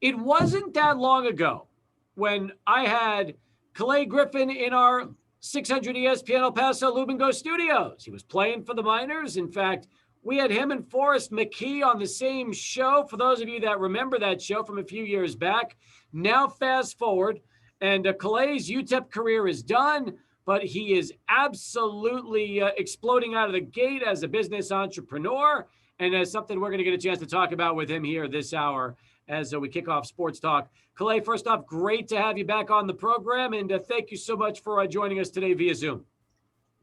It wasn't that long ago when I had Kalaii Griffin in our 600 ESPN El Paso Lubengo studios. He was playing for the Miners. In fact, we had him and Forrest McKee on the same show. For those of you that remember that show from a few years back, now fast forward, and Kalai's UTEP career is done, but he is absolutely exploding out of the gate as a business entrepreneur, and as something we're going to get a chance to talk about with him here this hour as we kick off Sports Talk. Kalaii, first off, great to have you back on the program, and thank you so much for joining us today via Zoom.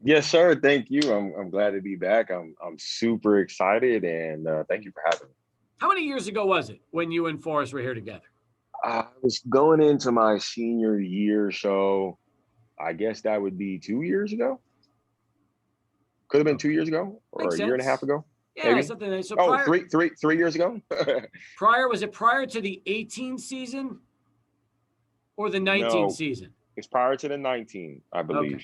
Yes, sir. Thank you. I'm glad to be back. I'm super excited, and thank you for having me. How many years ago was it when you and Forrest were here together? I was going into my senior year, so I guess that would be 2 years ago. Could have been 2 years ago or Makes a year and a half sense. ago. Yeah, Maybe. something like so. Oh, Prior, 3 years ago. was it prior to the 18 season or the 19 No, season? it's prior to the 19, I believe.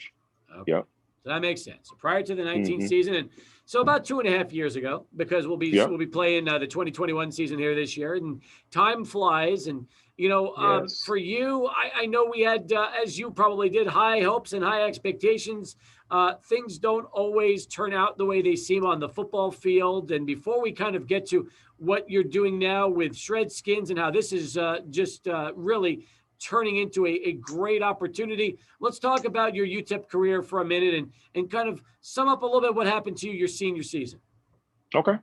Okay. Yep. So that makes sense. So prior to the 19 season, and so about 2.5 years ago, because we'll be playing the 2021 season here this year, and time flies. And for you, I know we had, as you probably did, high hopes and high expectations. Things don't always turn out the way they seem on the football field. And before we kind of get to what you're doing now with ShredSkinz and how this is just really turning into a great opportunity, let's talk about your UTEP career for a minute and kind of sum up a little bit what happened to you your senior season. Okay.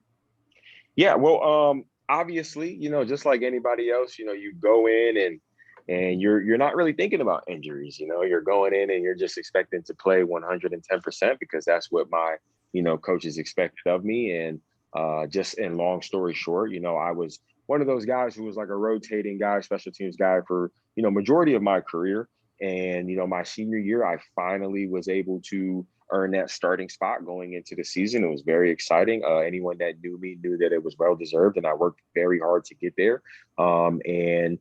Yeah. Well, obviously, just like anybody else, you go in and you're not really thinking about injuries. You're going in and you're just expecting to play 110% because that's what my coaches expected of me. And just in long story short, I was one of those guys who was like a rotating guy, special teams guy for majority of my career. And my senior year, I finally was able to earn that starting spot going into the season. It was very exciting. Anyone that knew me knew that it was well deserved, and I worked very hard to get there. And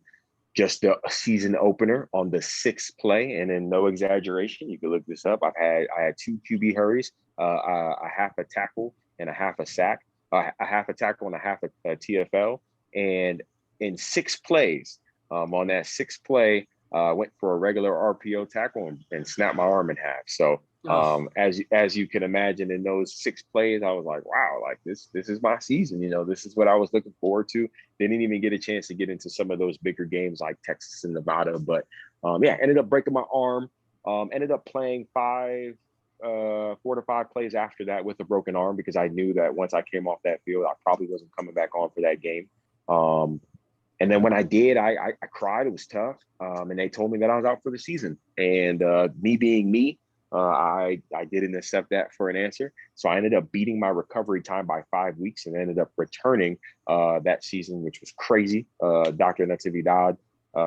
just the season opener on the sixth play, and in no exaggeration, you can look this up. I had 2 QB hurries, a half a tackle and a half a sack, a half a tackle and a half a TFL, and in 6 plays, on that 6th play, went for a regular RPO tackle and snapped my arm in half. So as you can imagine, in those 6 plays, I was like, wow, like this is my season. This is what I was looking forward to. They didn't even get a chance to get into some of those bigger games like Texas and Nevada, but ended up breaking my arm. Ended up playing 4 to 5 plays after that with a broken arm because I knew that once I came off that field, I probably wasn't coming back on for that game. And then when I did, I cried. It was tough. And they told me that I was out for the season. And me being me, I didn't accept that for an answer. So I ended up beating my recovery time by 5 weeks and ended up returning that season, which was crazy. Dr. Natividad,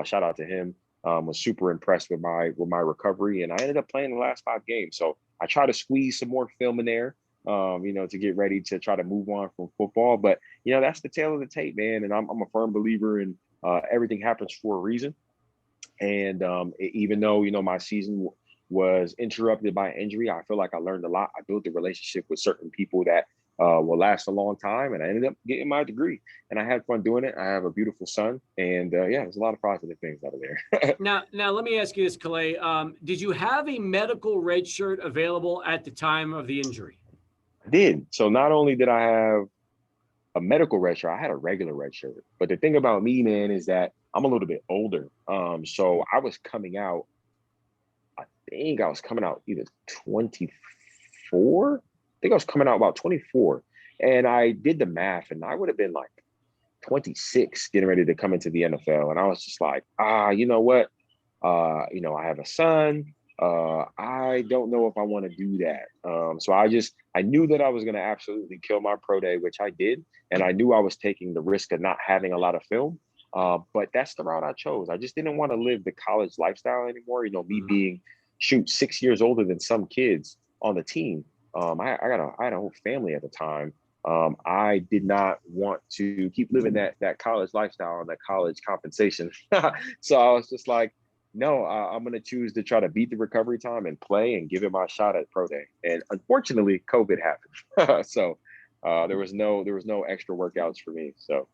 shout out to him, was super impressed with my recovery. And I ended up playing the last 5 games. So I tried to squeeze some more film in there, to get ready to try to move on from football. But, that's the tale of the tape, man. And I'm a firm believer in everything happens for a reason. And even though, my season was interrupted by injury, I feel like I learned a lot. I built a relationship with certain people that will last a long time. And I ended up getting my degree. And I had fun doing it. I have a beautiful son. And there's a lot of positive things out of there. Now, let me ask you this, Kalaii. Did you have a medical red shirt available at the time of the injury? I did. So not only did I have a medical red shirt, I had a regular red shirt. But the thing about me, man, is that I'm a little bit older. So I was coming out, I think I was coming out either 24. I think I was coming out about 24. And I did the math and I would have been like 26 getting ready to come into the NFL. And I was just like, you know what? I have a son. I don't know if I want to do that. So I knew that I was going to absolutely kill my pro day, which I did. And I knew I was taking the risk of not having a lot of film. But that's the route I chose. I just didn't want to live the college lifestyle anymore. Me being 6 years older than some kids on the team. I had a whole family at the time. I did not want to keep living that college lifestyle and that college compensation. So I was just like, no, I'm going to choose to try to beat the recovery time and play and give it my shot at pro day. And unfortunately, COVID happened. So there was no extra workouts for me. So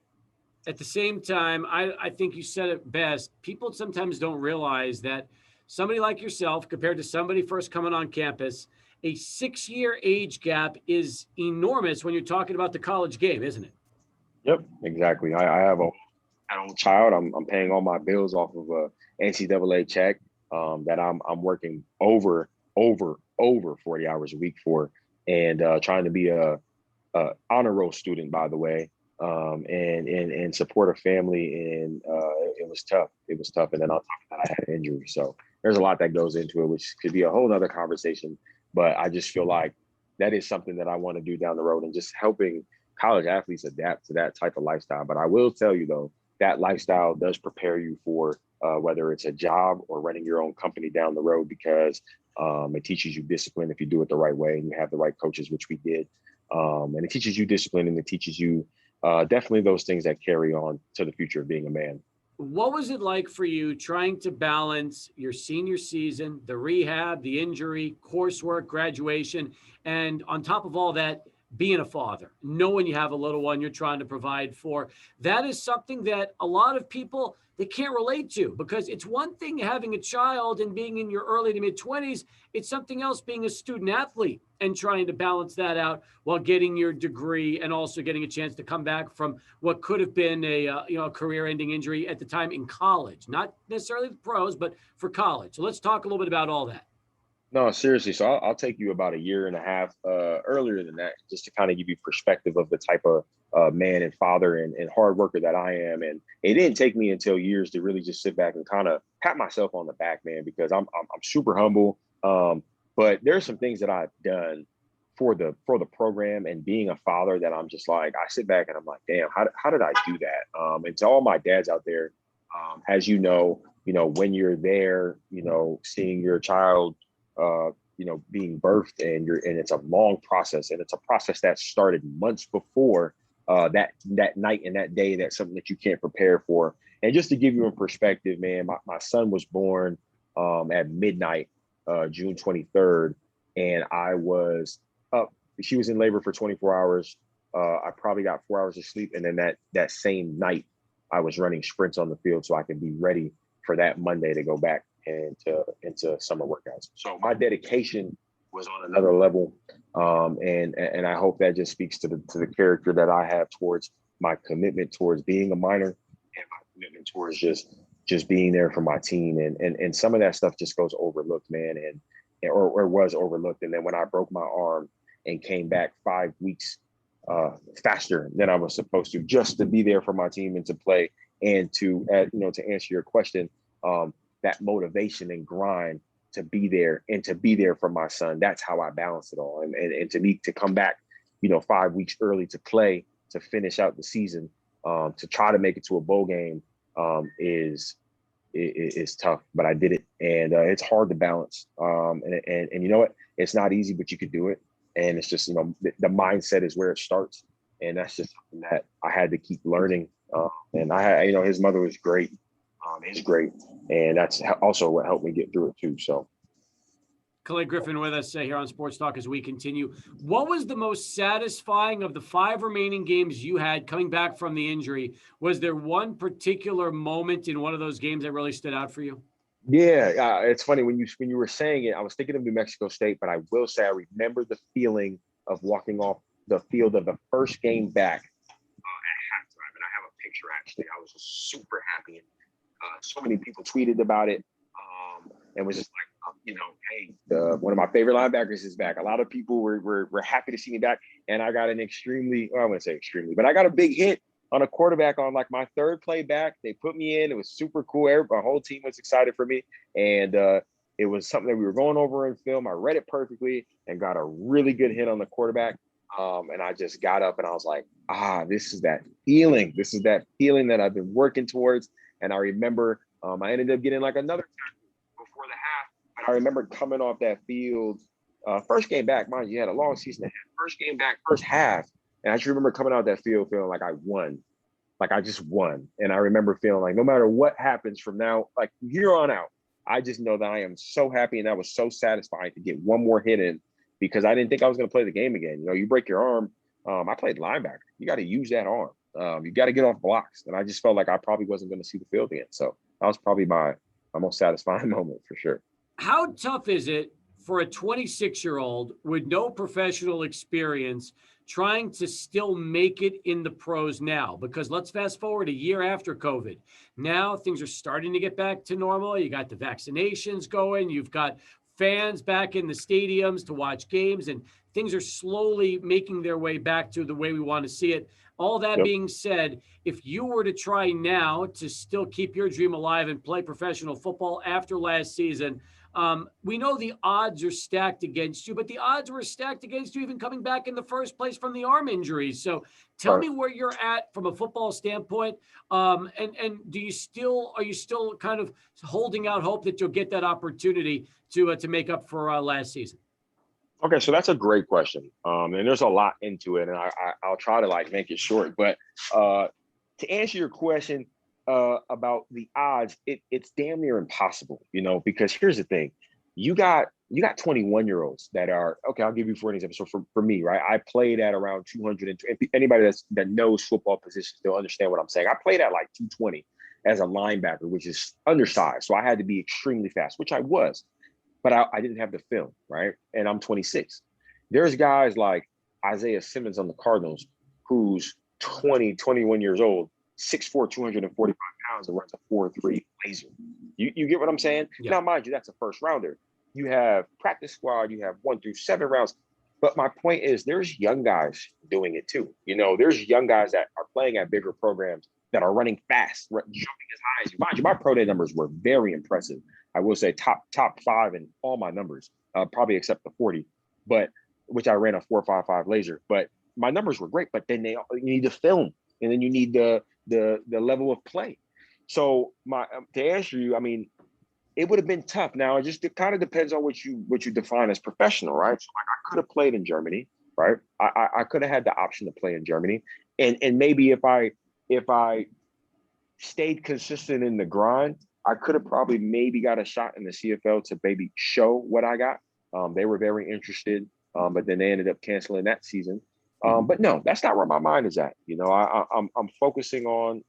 At the same time, I think you said it best. People sometimes don't realize that somebody like yourself, compared to somebody first coming on campus, a 6-year age gap is enormous when you're talking about the college game, isn't it? Yep, exactly. I have a adult child. I'm paying all my bills off of a NCAA check that I'm working over 40 hours a week for, and trying to be a honor roll student, by the way, and support a family. And it was tough. It was tough. And then on top of that, I had an injury. So there's a lot that goes into it, which could be a whole nother conversation. But I just feel like that is something that I want to do down the road, and just helping college athletes adapt to that type of lifestyle. But I will tell you though, that lifestyle does prepare you for whether it's a job or running your own company down the road, because it teaches you discipline if you do it the right way and you have the right coaches, which we did. And it teaches you discipline, and it teaches you definitely those things that carry on to the future of being a man. What was it like for you trying to balance your senior season, the rehab, the injury, coursework, graduation, and on top of all that, being a father, knowing you have a little one you're trying to provide for? That is something that a lot of people, they can't relate to, because it's one thing having a child and being in your early to mid 20s. It's something else being a student athlete and trying to balance that out while getting your degree and also getting a chance to come back from what could have been a career-ending injury at the time in college, not necessarily the pros, but for college. So let's talk a little bit about all that. No, seriously. So I'll take you about a year and a half earlier than that, just to kind of give you perspective of the type of man and father and hard worker that I am. And it didn't take me until years to really just sit back and kind of pat myself on the back, man, because I'm super humble. But there's some things that I've done for the program and being a father that I'm just like, I sit back and I'm like, damn, how did I do that? And to all my dads out there, as when you're there, seeing your child being birthed, and it's a long process, and it's a process that started months before that night and that day. That's something that you can't prepare for. And just to give you a perspective, man, my son was born at midnight, June 23rd, and I was up. She was in labor for 24 hours. I probably got 4 hours of sleep, and then that same night, I was running sprints on the field so I could be ready for that Monday to go back into summer workouts. So my dedication was on another level, and I hope that just speaks to the character that I have towards my commitment towards being a minor, and my commitment towards just being there for my team. And some of that stuff just goes overlooked, man, or was overlooked. And then when I broke my arm and came back 5 weeks faster than I was supposed to, just to be there for my team and to play, and to answer your question, that motivation and grind to be there, and to be there for my son. That's how I balance it all. And to come back, 5 weeks early to play, to finish out the season, to try to make it to a bowl game, is tough, but I did it. And it's hard to balance. And you know what? It's not easy, but you could do it. And it's just, the mindset is where it starts. And that's just something that I had to keep learning. And his mother was great. Is great. And that's also what helped me get through it too. So. Kalaii Griffin with us here on Sports Talk as we continue. What was the most satisfying of the 5 remaining games you had coming back from the injury? Was there one particular moment in one of those games that really stood out for you? Yeah, it's funny when you were saying it, I was thinking of New Mexico State, but I will say I remember the feeling of walking off the field of the first game back at halftime. And I have a picture, actually. I was just super happy. And so many people tweeted about it, and was just like, hey, one of my favorite linebackers is back. A lot of people were happy to see me back, and I got an I wouldn't say extremely, but I got a big hit on a quarterback on like my third play back. They put me in. It was super cool. My whole team was excited for me, and it was something that we were going over in film. I read it perfectly and got a really good hit on the quarterback. And I just got up and I was like, this is that feeling. This is that feeling that I've been working towards. And I remember I ended up getting like another tackle before the half. And I remember coming off that field, first game back, mind you, had a long season ahead. First game back, first half. And I just remember coming out that field feeling like I won. Like I just won. And I remember feeling like no matter what happens from now, like from here on out, I just know that I am so happy, and that was so satisfying to get one more hit in, because I didn't think I was going to play the game again. You break your arm. I played linebacker. You got to use that arm. You got to get off blocks. And I just felt like I probably wasn't going to see the field again. So that was probably my most satisfying moment for sure. How tough is it for a 26-year-old with no professional experience trying to still make it in the pros now? Because let's fast forward a year after COVID. Now things are starting to get back to normal. You got the vaccinations going. You've got fans back in the stadiums to watch games, and things are slowly making their way back to the way we want to see it. All that being said, if you were to try now to still keep your dream alive and play professional football after last season, we know the odds are stacked against you, but the odds were stacked against you even coming back in the first place from the arm injuries. So tell me where you're at from a football standpoint. And are you still kind of holding out hope that you'll get that opportunity to make up for last season? Okay, so that's a great question. And there's a lot into it, and I'll try to like make it short. But to answer your question about the odds, it's damn near impossible, because here's the thing. You got 21-year-olds that are, okay, I'll give you for an example. So for me, right, I played at around 200. Anybody that knows football positions, they'll understand what I'm saying. I played at like 220 as a linebacker, which is undersized. So I had to be extremely fast, which I was. But I didn't have the film, right? And I'm 26. There's guys like Isaiah Simmons on the Cardinals, who's 21 years old, 6'4", 245 pounds, and runs a 4.3 laser. You get what I'm saying? Yeah. Now, mind you, that's a first rounder. You have practice squad, you have 1 through 7 rounds. But my point is, there's young guys doing it too. There's young guys that are playing at bigger programs that are running fast, jumping as high as you. Mind you, my pro day numbers were very impressive. I will say top 5 in all my numbers, probably except the 40, but which I ran a 4.55 laser. But my numbers were great. But then you need the film, and then you need the level of play. So to answer you, I mean, it would have been tough. Now it kind of depends on what you define as professional, right? So like I could have played in Germany, right? I could have had the option to play in Germany, and maybe if I stayed consistent in the grind, I could have probably maybe got a shot in the CFL to maybe show what I got. They were very interested, but then they ended up canceling that season. But no, that's not where my mind is at. I'm focusing on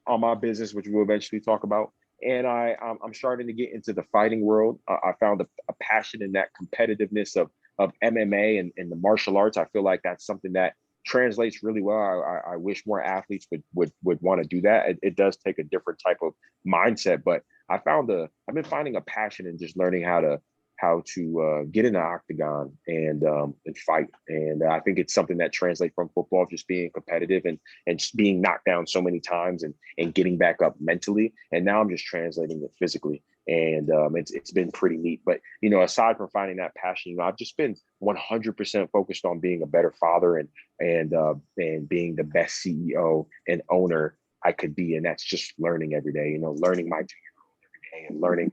my business, which we'll eventually talk about, and I'm starting to get into the fighting world. I found a passion in that competitiveness of MMA and the martial arts. I feel like that's something that translates really well. I wish more athletes would want to do that. It does take a different type of mindset, but I've been finding a passion in just learning how to get in the octagon and fight. And I think it's something that translates from football, just being competitive and just being knocked down so many times and getting back up mentally. And now I'm just translating it physically. And it's been pretty neat. But, aside from finding that passion, I've just been 100% focused on being a better father and being the best CEO and owner I could be. And that's just learning every day, learning my 2-year-old every day and learning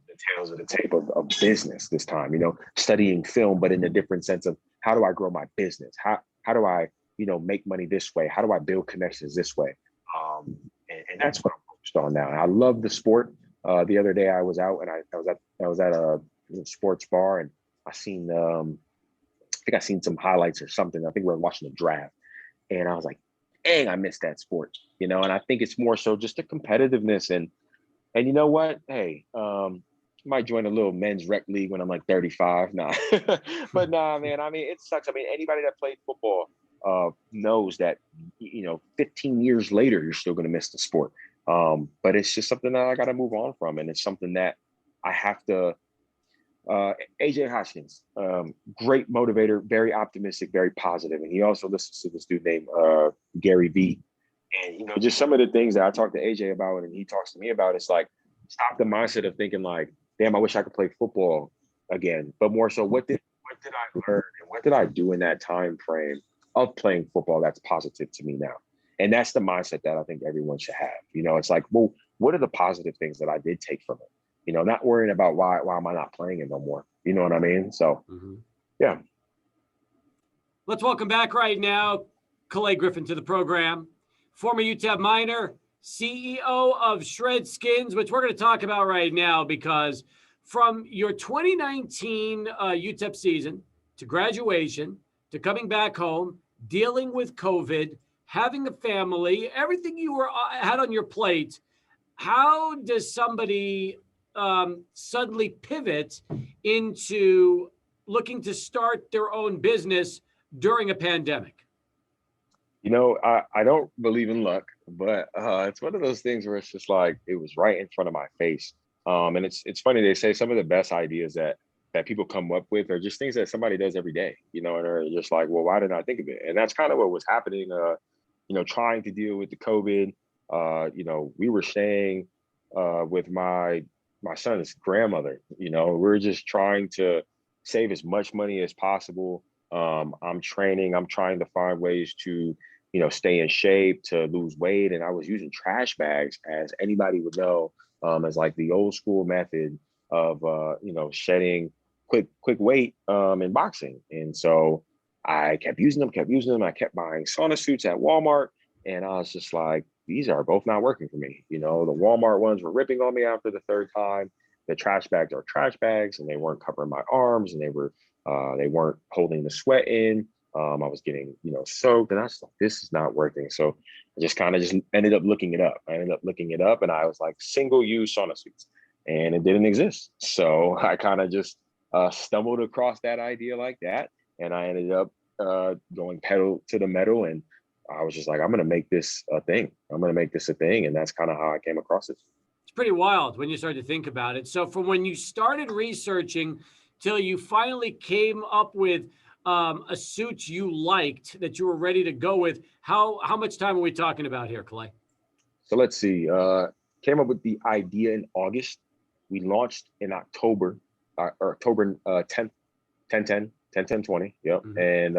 the tales of the tape of business this time, studying film, but in a different sense of how do I grow my business? How do I, make money this way? How do I build connections this way? And that's what I'm focused on now. And I love the sport. The other day I was out and I was at a sports bar, and I seen some highlights or something. I think we were watching the draft, and I was like, dang, I missed that sport, and I think it's more so just the competitiveness and you know what? Hey, might join a little men's rec league when I'm like 35. Nah, but nah, man. I mean, it sucks. I mean, anybody that played football knows that 15 years later you're still going to miss the sport. But it's just something that I got to move on from, and it's something that I have to. AJ Hoskins, great motivator, very optimistic, very positive, and he also listens to this dude named Gary V. And just some of the things that I talk to AJ about, and he talks to me about, it's like stop the mindset of thinking like, damn, I wish I could play football again, but more so, what did I learn and what did I do in that time frame of playing football that's positive to me now? And that's the mindset that I think everyone should have. It's like, well, what are the positive things that I did take from it? Not worrying about why am I not playing it no more? You know what I mean? So, yeah. Let's welcome back right now Kalaii Griffin to the program, former UTEP minor, CEO of ShredSkinz, which we're going to talk about right now because from your 2019 UTEP season to graduation to coming back home, dealing with COVID, having a family, everything you had on your plate. How does somebody suddenly pivot into looking to start their own business during a pandemic? I don't believe in luck, but it's one of those things where it's just like it was right in front of my face. And it's funny, they say some of the best ideas that people come up with are just things that somebody does every day, and they're just like, well, why didn't I think of it? And that's kind of what was happening, trying to deal with the COVID. We were staying with my son's grandmother. We were just trying to save as much money as possible. I'm training. I'm trying to find ways to, stay in shape, to lose weight. And I was using trash bags, as anybody would know, as like the old school method of, shedding quick weight in boxing. And so I kept using them. I kept buying sauna suits at Walmart. And I was just like, these are both not working for me. The Walmart ones were ripping on me after the third time. The trash bags are trash bags, and they weren't covering my arms, and they weren't holding the sweat in. I was getting, soaked, and I was like, this is not working. So I just ended up looking it up. And I was like, single-use sauna suits, and it didn't exist. So I kind of just stumbled across that idea like that, and I ended up going pedal to the metal, and I was just like, I'm going to make this a thing. And that's kind of how I came across it. It's pretty wild when you start to think about it. So from when you started researching till you finally came up with a suit you liked that you were ready to go with, how much time are we talking about here, Kalaii? So let's see. Came up with the idea in August. We launched in October, or October 10th, 10/10/20. Yep. Mm-hmm. And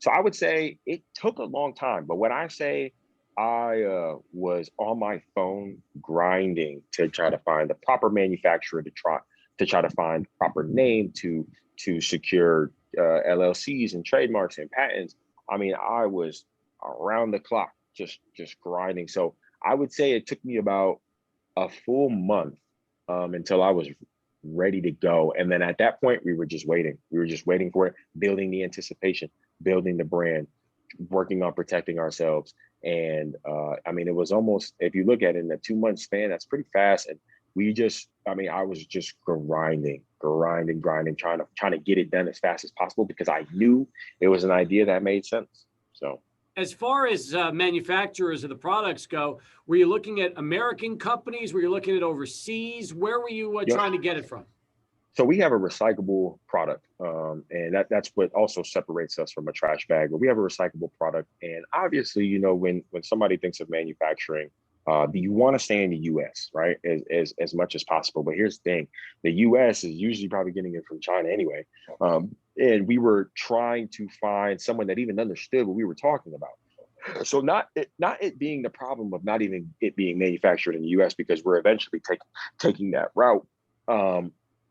so I would say it took a long time. But when I say I was on my phone grinding to try to find the proper manufacturer, to try to find proper name, to secure LLCs and trademarks and patents. I mean, I was around the clock, just grinding. So I would say it took me about a full month until I was ready to go. And then at that point, we were just waiting. We were just waiting for it, building the anticipation, building the brand, working on protecting ourselves. And it was almost, if you look at it in a 2-month span, that's pretty fast. And I was just grinding, trying to get it done as fast as possible, because I knew it was an idea that made sense. So as far as manufacturers of the products go, were you looking at American companies? Were you looking at overseas? Where were you trying to get it from? So we have a recyclable product, and that's what also separates us from a trash bag. But we have a recyclable product, and obviously, when somebody thinks of manufacturing, you want to stay in the U.S., right, as much as possible. But here's the thing: the U.S. is usually probably getting it from China anyway. And we were trying to find someone that even understood what we were talking about. So not it being the problem of not even it being manufactured in the U.S., because we're eventually taking that route.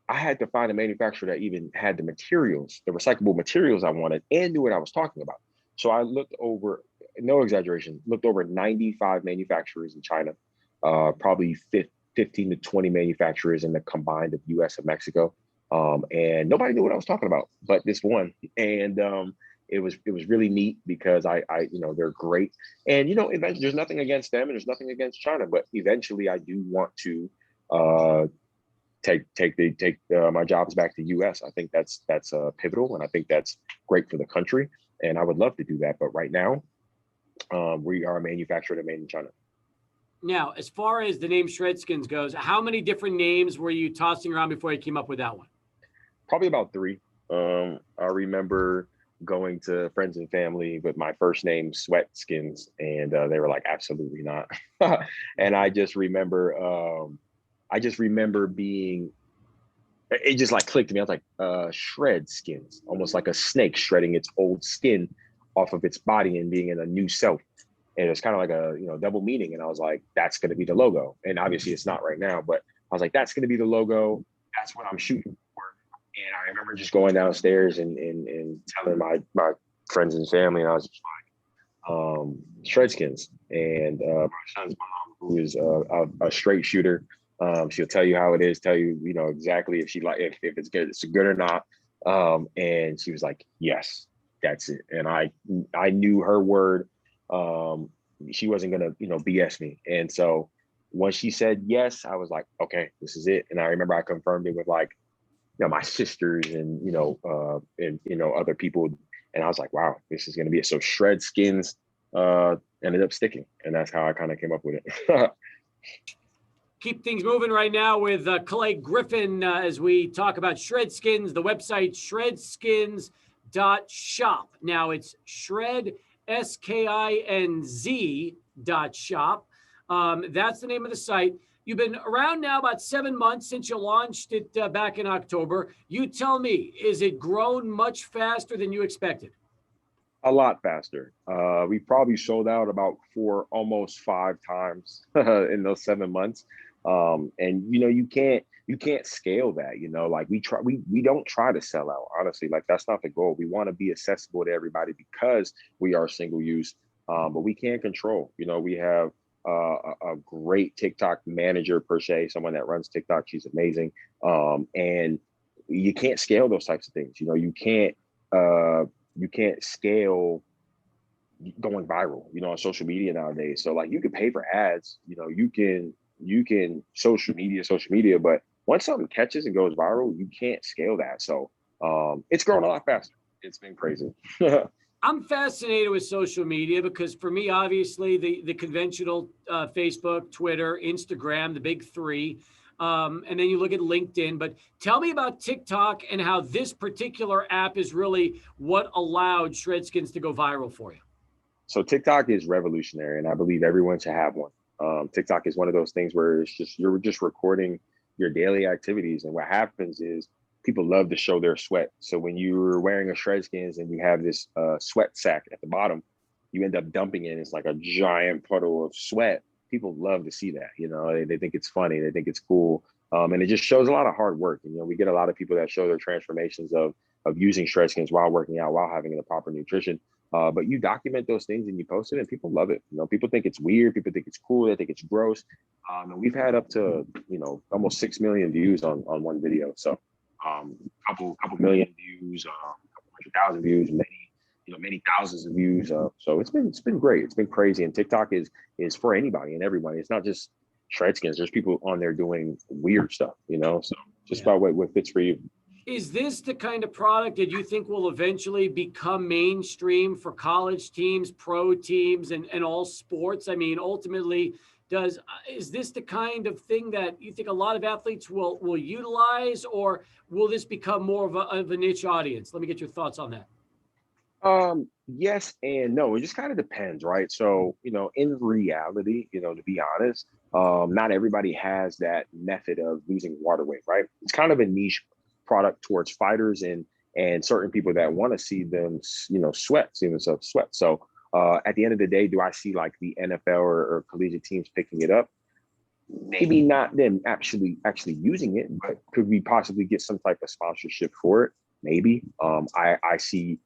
I had to find a manufacturer that even had the materials, the recyclable materials I wanted, and knew what I was talking about. So I looked over, no exaggeration, 95 manufacturers in China, probably 15 to 20 manufacturers in the combined of US and Mexico. And nobody knew what I was talking about, but this one. And it was really neat, because I they're great. And, eventually, there's nothing against them and there's nothing against China, but eventually I do want to take my jobs back to US. I think that's pivotal, and I think that's great for the country, and I would love to do that. But right now, we are manufactured and made in China. Now, as far as the name ShredSkinz goes, how many different names were you tossing around before you came up with that one? Probably about 3. I remember going to friends and family with my first name, ShredSkinz, and they were like, absolutely not. And I just remember being, it just like clicked to me. I was like, ShredSkinz, almost like a snake shredding its old skin off of its body and being in a new self. And it's kind of like a double meaning. And I was like, that's going to be the logo. And obviously it's not right now, but I was like, that's going to be the logo. That's what I'm shooting for. And I remember just going downstairs and telling my friends and family, and I was just like, ShredSkinz. And my son's mom, who is a straight shooter, she'll tell you how it is, tell you, exactly if it's good or not. And she was like, yes, that's it. And I knew her word she wasn't gonna, BS me. And so when she said yes, I was like, okay, this is it. And I remember I confirmed it with like, my sisters and, other people. And I was like, wow, this is gonna be it. So ShredSkinz ended up sticking. And that's how I kind of came up with it. Keep things moving right now with Kalaii Griffin as we talk about ShredSkinz, the website ShredSkinz.shop. Now it's Shred, SKINZ.shop. That's the name of the site. You've been around now about 7 months since you launched it back in October. You tell me, is it grown much faster than you expected? A lot faster. We probably sold out about almost 5 times in those 7 months. And you can't scale that. Like we don't try to sell out. Honestly, like that's not the goal. We want to be accessible to everybody because we are single use. But we can't control. We have a great TikTok manager per se, someone that runs TikTok. She's amazing. And you can't scale those types of things. You can't scale going viral, on social media nowadays. So like you can pay for ads, you can social media, but once something catches and goes viral, you can't scale that. So it's growing a lot faster. It's been crazy. I'm fascinated with social media because for me, obviously the conventional Facebook, Twitter, Instagram, the big three. And then you look at LinkedIn, but tell me about TikTok and how this particular app is really what allowed ShredSkinz to go viral for you. So TikTok is revolutionary, and I believe everyone should have one. TikTok is one of those things where you're just recording your daily activities, and what happens is people love to show their sweat. So when you're wearing a ShredSkinz and you have this sweat sack at the bottom, you end up dumping it. It's like a giant puddle of sweat. People love to see that. They think it's funny, they think it's cool, and it just shows a lot of hard work. We get a lot of people that show their transformations of using ShredSkinz while working out, while having the proper nutrition. But you document those things and you post it, and people love it. People think it's weird, people think it's cool, they think it's gross. And we've had up to almost 6 million views on one video. So couple million views, a couple 100,000 views, many thousands of views. So it's been great. It's been crazy. And TikTok is for anybody and everybody. It's not just ShredSkinz. There's people on there doing weird stuff, so just about what fits for you. Is this the kind of product that you think will eventually become mainstream for college teams, pro teams, and all sports? I mean, ultimately, is this the kind of thing that you think a lot of athletes will utilize, or will this become more of a niche audience? Let me get your thoughts on that. Yes and no. It just kind of depends, right? So, in reality, to be honest, not everybody has that method of losing water weight, right? It's kind of a niche product towards fighters and certain people that want to see them, see themselves sweat. So at the end of the day, do I see like the NFL or collegiate teams picking it up? Maybe not them actually using it, but could we possibly get some type of sponsorship for it? Maybe. I see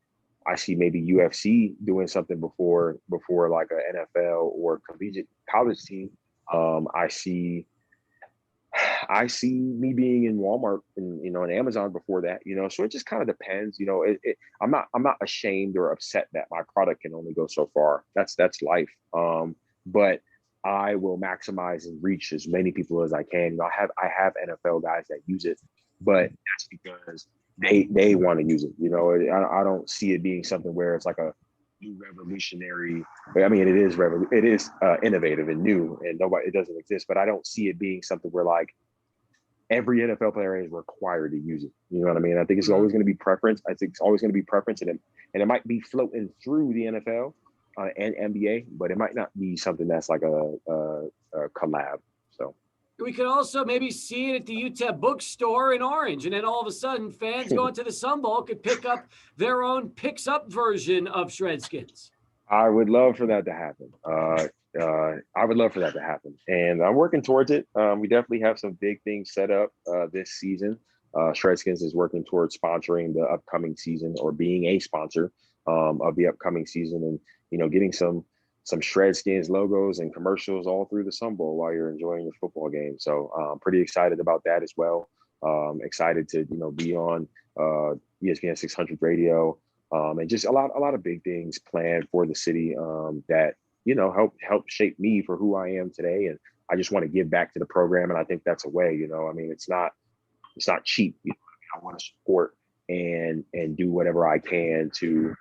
maybe UFC doing something before like an NFL or collegiate college team. I see me being in Walmart and and Amazon before that, so it just kind of depends. I'm not ashamed or upset that my product can only go so far. That's life. But I will maximize and reach as many people as I can. I have NFL guys that use it, but that's because they want to use it. I don't see it being something where it's like a new revolutionary. I mean, it is innovative and new, and it doesn't exist. But I don't see it being something where like every NFL player is required to use it. You know what I mean? I think it's always going to be preference. I think it's always going to be preference, and it might be floating through the NFL and NBA, but it might not be something that's like a collab. So. We could also maybe see it at the UTEP bookstore in Orange, and then all of a sudden fans going to the Sun Bowl could pick up their own picks up version of ShredSkinz. I would love for that to happen. I would love for that to happen, and I'm working towards it. We definitely have some big things set up this season. ShredSkinz is working towards sponsoring the upcoming season, or being a sponsor of the upcoming season, and getting some ShredSkinz logos and commercials all through the Sun Bowl while you're enjoying your football game. So I'm pretty excited about that as well. Excited to be on ESPN 600 radio. and just a lot of big things planned for the city that help shape me for who I am today. And I just want to give back to the program, and I think that's a way. I mean, it's not cheap. I want to support and do whatever I can to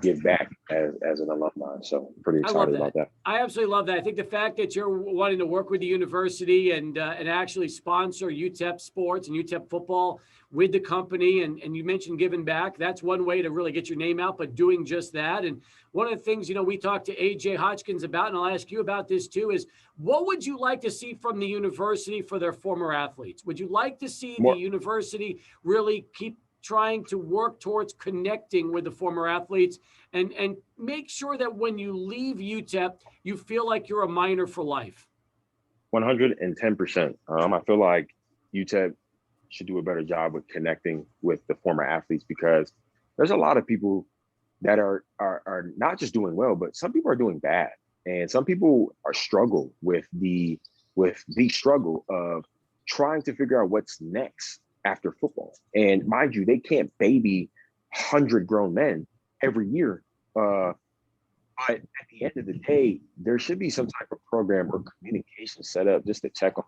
give back as an alumni. So I'm pretty excited about that. I absolutely love that. I think the fact that you're wanting to work with the university and actually sponsor UTEP sports and UTEP football with the company, and you mentioned giving back, that's one way to really get your name out, but doing just that. And one of the things, we talked to AJ Hodgkins about, and I'll ask you about this too, is what would you like to see from the university for their former athletes? Would you like to see the university really keep trying to work towards connecting with the former athletes and make sure that when you leave UTEP, you feel like you're a Miner for life? 110%. I feel like UTEP should do a better job with connecting with the former athletes, because there's a lot of people that are not just doing well, but some people are doing bad. And some people are struggle with the struggle of trying to figure out what's next after football. And mind you, they can't baby 100 grown men every year. But at the end of the day, there should be some type of program or communication set up just to check on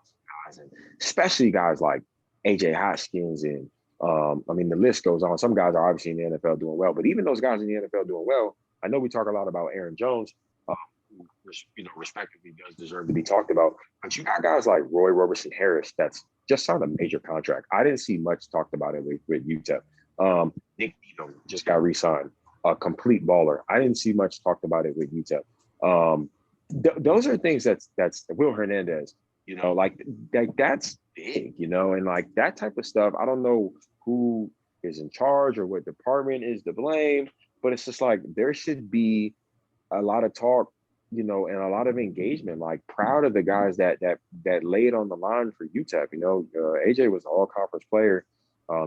guys, and especially guys like AJ Hodgkins. And I mean, the list goes on. Some guys are obviously in the NFL doing well, but even those guys in the NFL doing well, I know we talk a lot about Aaron Jones, who respectively does deserve to be talked about. But you got guys like Roy Robertson Harris that's just signed a major contract. I didn't see much talked about it with UTEP. Nick Needham just got re-signed, a complete baller. I didn't see much talked about it with UTEP. Those are things that's Will Hernandez, that's big, and like that type of stuff. I don't know who is in charge or what department is to blame, but it's just like there should be a lot of talk, and a lot of engagement. Like, proud of the guys that laid on the line for UTEP. AJ was an all-conference player.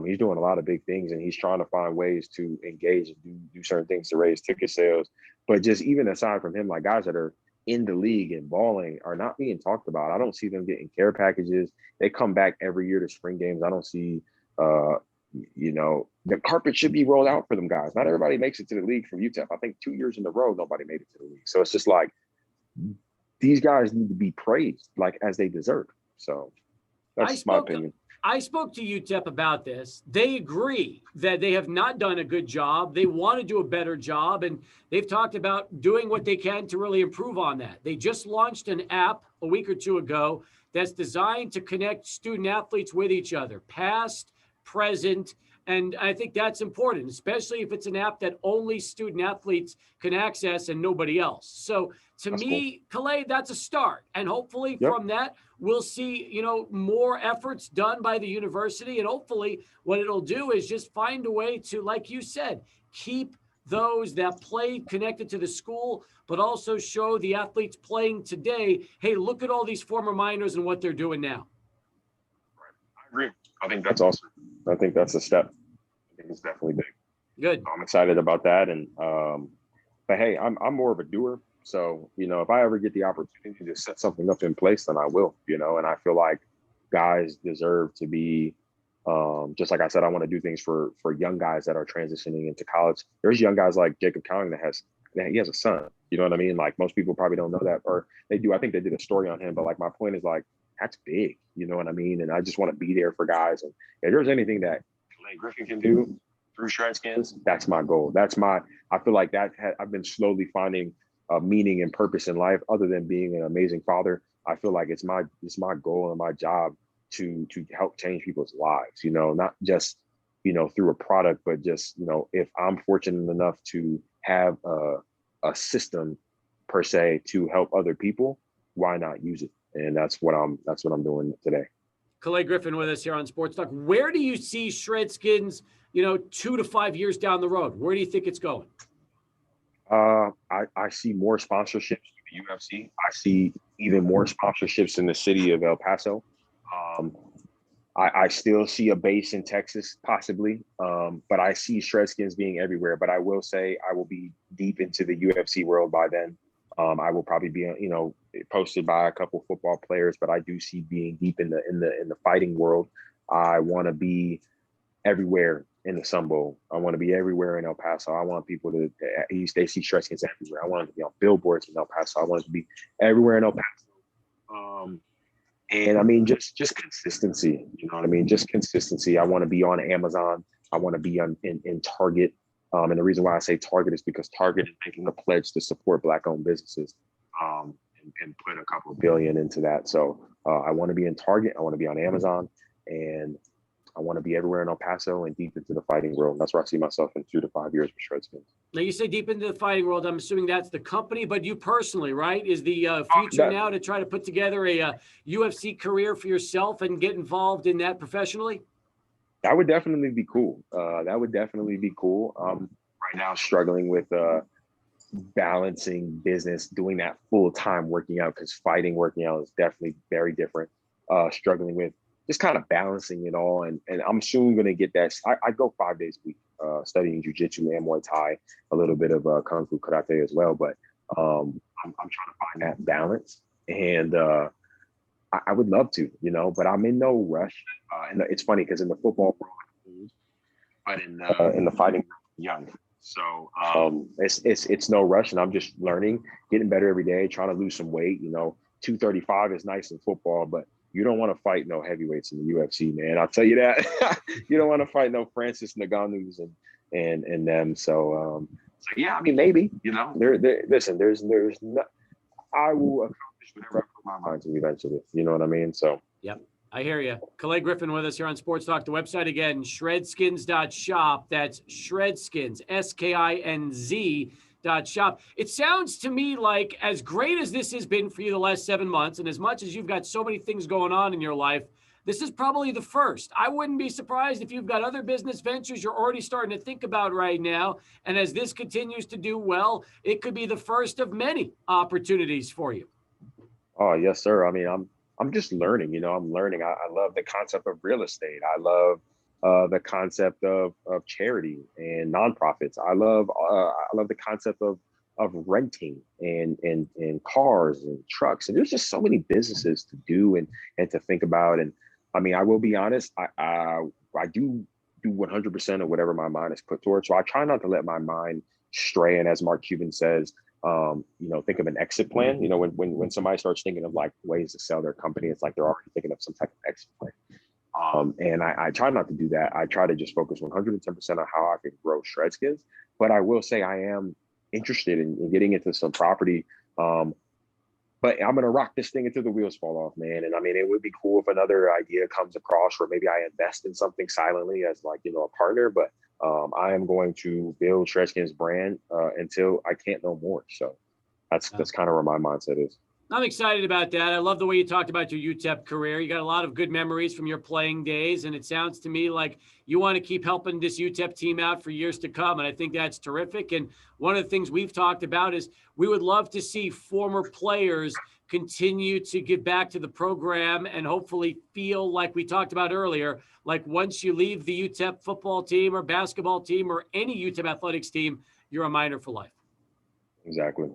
He's doing a lot of big things, and he's trying to find ways to engage and do certain things to raise ticket sales. But just even aside from him, like guys that are in the league and balling are not being talked about. I don't see them getting care packages. They come back every year to spring games. I don't see, the carpet should be rolled out for them guys. Not everybody makes it to the league from UTEP. I think 2 years in a row, nobody made it to the league. So it's just like, these guys need to be praised like as they deserve. So that's my opinion. I spoke to UTEP about this. They agree that they have not done a good job. They want to do a better job, and they've talked about doing what they can to really improve on that. They just launched an app a week or two ago that's designed to connect student athletes with each other, past, present, and I think that's important, especially if it's an app that only student athletes can access and nobody else. So to me, cool. Kalaii, that's a start. And hopefully from that, we'll see, more efforts done by the university. And hopefully what it'll do is just find a way to, like you said, keep those that play connected to the school, but also show the athletes playing today, hey, look at all these former Miners and what they're doing now. I agree. I think that's awesome. I think that's a step. I think it's definitely big. Good. I'm excited about that. And but hey, I'm more of a doer. So, if I ever get the opportunity to set something up in place, then I will, and I feel like guys deserve to be, just like I said, I want to do things for young guys that are transitioning into college. There's young guys like Jacob Cowing that he has a son. You know what I mean? Like, most people probably don't know that, or they do. I think they did a story on him, but like, my point is like, that's big. You know what I mean? And I just want to be there for guys. And if there's anything that Griffin can do through ShredSkinz, that's my goal. I feel like I've been slowly finding a meaning and purpose in life other than being an amazing father. I feel like it's my goal and my job to help change people's lives, not just, through a product, but just, if I'm fortunate enough to have a system per se to help other people, why not use it? And that's what I'm doing today. Kalaii Griffin with us here on SportsTalk. Where do you see ShredSkinz, 2 to 5 years down the road? Where do you think it's going? I see more sponsorships with the UFC. I see even more sponsorships in the city of El Paso. I still see a base in Texas, possibly, but I see ShredSkinz being everywhere. But I will say I will be deep into the UFC world by then. I will probably be, posted by a couple football players, but I do see being deep in the fighting world. I want to be everywhere in the Sun Bowl. I want to be everywhere in El Paso. I want people to they see ShredSkinz everywhere. I want it to be on billboards in El Paso. I want it to be everywhere in El Paso. And I mean, just consistency. You know what I mean? Just consistency. I want to be on Amazon. I want to be in Target. And the reason why I say Target is because Target is making a pledge to support Black-owned businesses and put a couple of billion into that. So I want to be in Target. I want to be on Amazon, and I want to be everywhere in El Paso and deep into the fighting world. That's where I see myself in 2 to 5 years with ShredSkinz. Now, you say deep into the fighting world. I'm assuming that's the company, but you personally, right? Is the future now to try to put together a UFC career for yourself and get involved in that professionally? That would definitely be cool. That would definitely be cool. Right now, struggling with balancing business, doing that full time working out, because working out is definitely very different. Struggling with just kind of balancing it all. And I'm soon going to get that. I go 5 days a week, studying jujitsu and Muay Thai, a little bit of Kung Fu Karate as well. But I'm trying to find that balance. And I would love to, but I'm in no rush. And it's funny because in the football world, but in the fighting, young. So it's no rush, and I'm just learning, getting better every day, trying to lose some weight. 235 is nice in football, but you don't want to fight no heavyweights in the UFC, man. I'll tell you that. You don't want to fight no Francis Ngannou's and them. So yeah, I mean, maybe, listen, there's no, I will accomplish whatever I put my mind to eventually. You know what I mean? So yep. I hear you. Kalaii Griffin with us here on Sports Talk. The website again, ShredSkinz.shop. That's ShredSkinz, SKINZ.shop. It sounds to me like, as great as this has been for you the last 7 months, and as much as you've got so many things going on in your life, this is probably the first. I wouldn't be surprised if you've got other business ventures you're already starting to think about right now. And as this continues to do well, it could be the first of many opportunities for you. Oh, yes, sir. I mean, I'm just learning, I'm learning. I love the concept of real estate. I love the concept of charity and nonprofits. I love the concept of renting and cars and trucks. And there's just so many businesses to do and to think about. And I mean, I will be honest, I do 100% of whatever my mind is put towards. So I try not to let my mind stray. And as Mark Cuban says, think of an exit plan. When somebody starts thinking of like ways to sell their company, it's like they're already thinking of some type of exit plan. And I try not to do that. I try to just focus 110% on how I can grow ShredSkinz. But I will say I am interested in getting into some property. But I'm going to rock this thing until the wheels fall off, man. And I mean, it would be cool if another idea comes across where maybe I invest in something silently as like, a partner. But I am going to build ShredSkinz brand until I can't no more. So that's kind of where my mindset is. I'm excited about that. I love the way you talked about your UTEP career. You got a lot of good memories from your playing days, and it sounds to me like you want to keep helping this UTEP team out for years to come, and I think that's terrific. And one of the things we've talked about is we would love to see former players continue to give back to the program and hopefully feel like we talked about earlier, like once you leave the UTEP football team or basketball team or any UTEP athletics team, you're a Miner for life. Exactly.